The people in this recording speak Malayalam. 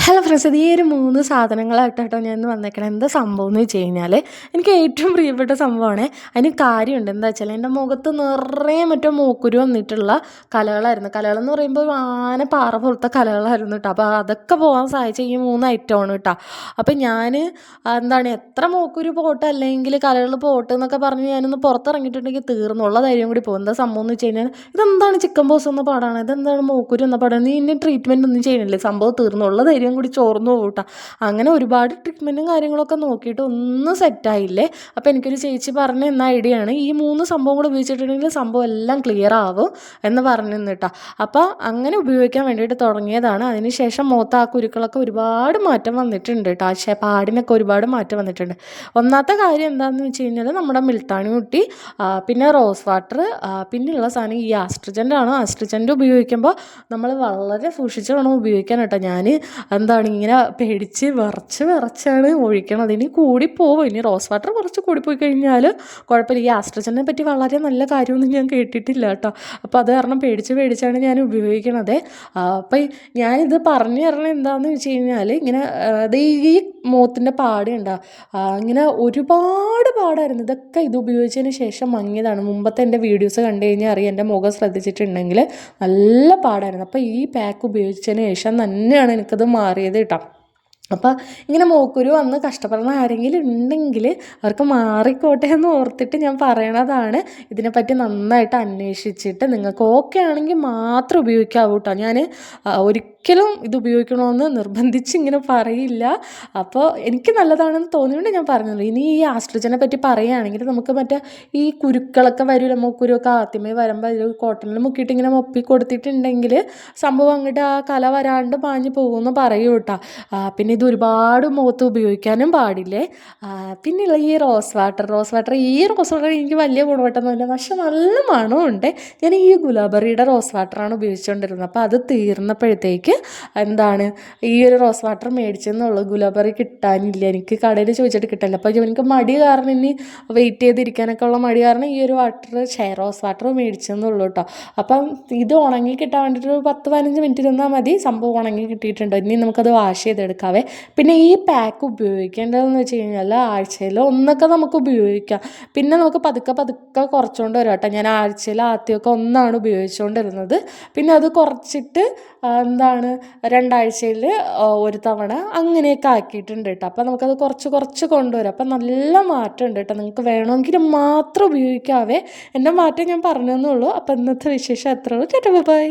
ഹലോ ഫ്രണ്ട്സ്, ഇത് ഈ ഒരു 3 സാധനങ്ങളായിട്ടോ ഞാൻ ഇന്ന് വന്നേക്കണം. എന്താ സംഭവം എന്ന് വെച്ച് കഴിഞ്ഞാൽ, എനിക്ക് ഏറ്റവും പ്രിയപ്പെട്ട സംഭവമാണ്. അതിന് കാര്യമുണ്ട്. എന്താ വെച്ചാൽ എൻ്റെ മുഖത്ത് നിറയെ മറ്റോ മൂക്കുരു വന്നിട്ടുള്ള കലകളായിരുന്നു. കലകളെന്ന് പറയുമ്പോൾ പാറ പോലത്തെ കലകളായിരുന്നു കേട്ടോ. അപ്പോൾ അതൊക്കെ പോകാൻ സഹായിച്ച ഈ 3 ഐറ്റമാണ് കേട്ടോ. അപ്പോൾ ഞാൻ എത്ര മൂക്കുരു പോട്ടെ അല്ലെങ്കിൽ കലകൾ പോട്ടെ എന്നൊക്കെ പറഞ്ഞ് ഞാനൊന്ന് പുറത്തിറങ്ങിയിട്ടുണ്ടെങ്കിൽ തീർന്നുള്ള ധൈര്യം കൂടി പോകും. എന്താ സംഭവം എന്ന് വെച്ച് കഴിഞ്ഞാൽ, ഇതെന്താണ് ചിക്കൻ ബോസ് എന്ന പാടാണ്, ഇതെന്താണ് മൂക്കുരു എന്ന പാടാണ്, നീ ഇനി ട്രീറ്റ്മെൻറ്റ് ഒന്നും ചെയ്യണില്ലേ, സംഭവം തീർന്നുള്ള ധൈര്യം കൂടി ചോർന്നു പോകട്ടാ. അങ്ങനെ ഒരുപാട് ട്രീറ്റ്മെൻറ്റും കാര്യങ്ങളൊക്കെ നോക്കിയിട്ട് ഒന്നും സെറ്റായില്ലേ. അപ്പോൾ എനിക്കൊരു ചേച്ചി പറഞ്ഞ എന്ന ഐഡിയ ആണ്, ഈ 3 സംഭവം കൂടെ ഉപയോഗിച്ചിട്ടുണ്ടെങ്കിൽ സംഭവം എല്ലാം ക്ലിയർ ആവും എന്ന് പറഞ്ഞു കേട്ടോ. അപ്പോൾ അങ്ങനെ ഉപയോഗിക്കാൻ വേണ്ടിയിട്ട് തുടങ്ങിയതാണ്. അതിനുശേഷം മുഖത്ത് ആ കുരുക്കളൊക്കെ ഒരുപാട് മാറ്റം വന്നിട്ടുണ്ട് കേട്ടോ. പാടിനൊക്കെ ഒരുപാട് മാറ്റം വന്നിട്ടുണ്ട്. ഒന്നാമത്തെ കാര്യം എന്താണെന്ന് വെച്ച് കഴിഞ്ഞാൽ, നമ്മുടെ മിൽത്താണി കുട്ടി, പിന്നെ റോസ് വാട്ടർ, പിന്നെയുള്ള സാധനം ഈ ആസ്ട്രിജൻ്റ് ആണ്. ആസ്ട്രിജൻ്റ് ഉപയോഗിക്കുമ്പോൾ നമ്മൾ വളരെ സൂക്ഷിച്ച് വേണം ഉപയോഗിക്കാൻ കേട്ടോ. ഞാൻ ഇങ്ങനെ പേടിച്ച് വിറച്ചാണ് ഒഴിക്കണത്. ഇനി കൂടിപ്പോവും. ഇനി റോസ് വാട്ടർ കുറച്ച് കൂടിപ്പോയി കഴിഞ്ഞാൽ കുഴപ്പമില്ല. ഈ ആസ്ട്രജനെ പറ്റി വളരെ നല്ല കാര്യമൊന്നും ഞാൻ കേട്ടിട്ടില്ല കേട്ടോ. അപ്പോൾ അത് കാരണം പേടിച്ചാണ് ഞാൻ ഉപയോഗിക്കണത്. അപ്പം ഞാനിത് പറഞ്ഞു തരണത് എന്താണെന്ന് വെച്ച് കഴിഞ്ഞാൽ, ഇങ്ങനെ അത് ഈ മുഖത്തിൻ്റെ പാടുണ്ടാ, ഇങ്ങനെ ഒരുപാട് പാടായിരുന്നു. ഇതൊക്കെ ഇത് ഉപയോഗിച്ചതിന് ശേഷം മങ്ങിയതാണ്. മുമ്പത്തെ എൻ്റെ വീഡിയോസ് കണ്ടു കഴിഞ്ഞാൽ അറിയാം, എൻ്റെ മുഖം ശ്രദ്ധിച്ചിട്ടുണ്ടെങ്കിൽ നല്ല പാടായിരുന്നു. അപ്പോൾ ഈ പാക്ക് ഉപയോഗിച്ചതിന് ശേഷം തന്നെയാണ് എനിക്കത് മാറിയത് കേട്ടോ. അപ്പോൾ ഇങ്ങനെ മൂക്കുരു വന്ന് കഷ്ടപ്പെടുന്ന ആരെങ്കിലും ഉണ്ടെങ്കിൽ അവർക്ക് മാറിക്കോട്ടെ എന്ന് ഓർത്തിട്ട് ഞാൻ പറയണതാണ്. ഇതിനെപ്പറ്റി നന്നായിട്ട് അന്വേഷിച്ചിട്ട് നിങ്ങൾക്ക് ഓക്കെ ആണെങ്കിൽ മാത്രം ഉപയോഗിക്കാവൂ കേട്ടോ. ഞാൻ ഒരിക്കലും ഇത് ഉപയോഗിക്കണമെന്ന് നിർബന്ധിച്ച് ഇങ്ങനെ പറയില്ല. അപ്പോൾ എനിക്ക് നല്ലതാണെന്ന് തോന്നിയുകൊണ്ട് ഞാൻ പറഞ്ഞത്. ഇനി ഈ ആസ്ട്രിജനെ പറ്റി പറയുകയാണെങ്കിൽ, നമുക്ക് മറ്റേ ഈ കുരുക്കളൊക്കെ വരില്ല, മൂക്കുരുവൊക്കെ ആദ്യമേ വരുമ്പോൾ അതിൽ കോട്ടണിൽ മുക്കിയിട്ട് ഇങ്ങനെ മൊപ്പി കൊടുത്തിട്ടുണ്ടെങ്കിൽ സംഭവം അങ്ങോട്ട് ആ കല വരാണ്ട് പാഞ്ഞ് പോകുമെന്ന് പറയൂ കേട്ടോ. പിന്നെ ഇത് ഒരുപാട് മുഖത്ത് ഉപയോഗിക്കാനും പാടില്ലേ. പിന്നെയുള്ള ഈ റോസ് വാട്ടർ എനിക്ക് വലിയ ഗുണമായിട്ടൊന്നുമില്ല, പക്ഷെ നല്ല മണമുണ്ട്. ഞാൻ ഈ ഗുലാബറിയുടെ റോസ് വാട്ടറാണ് ഉപയോഗിച്ചുകൊണ്ടിരുന്നത്. അപ്പോൾ അത് തീർന്നപ്പോഴത്തേക്ക് ഈ ഒരു റോസ് വാട്ടർ മേടിച്ചെന്നുള്ളൂ. ഗുലാബറി കിട്ടാനില്ല, എനിക്ക് കടയിൽ ചോദിച്ചിട്ട് കിട്ടില്ല. അപ്പോൾ എനിക്ക് മടി കാരണം, ഇനി വെയിറ്റ് ചെയ്തിരിക്കാനൊക്കെ ഉള്ള മടി കാരണം ഈ ഒരു റോസ് വാട്ടർ മേടിച്ചെന്നുള്ളൂ കേട്ടോ. അപ്പം ഇത് ഉണങ്ങി കിട്ടാൻ വേണ്ടിയിട്ട് ഒരു 10-15 മിനിറ്റ് ഇരുന്നാൽ മതി, സംഭവം ഉണങ്ങി കിട്ടിയിട്ടുണ്ട്. ഇനി നമുക്കത് വാഷ് ചെയ്തെടുക്കാവേ. പിന്നെ ഈ പാക്ക് ഉപയോഗിക്കേണ്ടതെന്ന് വെച്ച് കഴിഞ്ഞാൽ, ആഴ്ചയിൽ ഒന്നൊക്കെ നമുക്ക് ഉപയോഗിക്കാം. പിന്നെ നമുക്ക് പതുക്കെ കുറച്ചുകൊണ്ട് വരാം കേട്ടോ. ഞാൻ ആഴ്ചയിൽ ആദ്യമൊക്കെ ഒന്നാണ് ഉപയോഗിച്ചുകൊണ്ടിരുന്നത്. പിന്നെ അത് കുറച്ചിട്ട് 2 ആഴ്ചയിൽ ഒരു തവണ അങ്ങനെയൊക്കെ ആക്കിയിട്ടുണ്ട് കേട്ടോ. അപ്പോൾ നമുക്കത് കുറച്ച് കൊണ്ടുവരാം. അപ്പം നല്ല മാറ്റം ഉണ്ട് കേട്ടോ. നിങ്ങൾക്ക് വേണമെങ്കിൽ മാത്രം ഉപയോഗിക്കാവേ. എൻ്റെ മാറ്റം ഞാൻ പറഞ്ഞതെന്നുള്ളൂ. അപ്പോൾ ഇന്നത്തെ വിശേഷം എത്ര ഉള്ളൂ. ബൈ.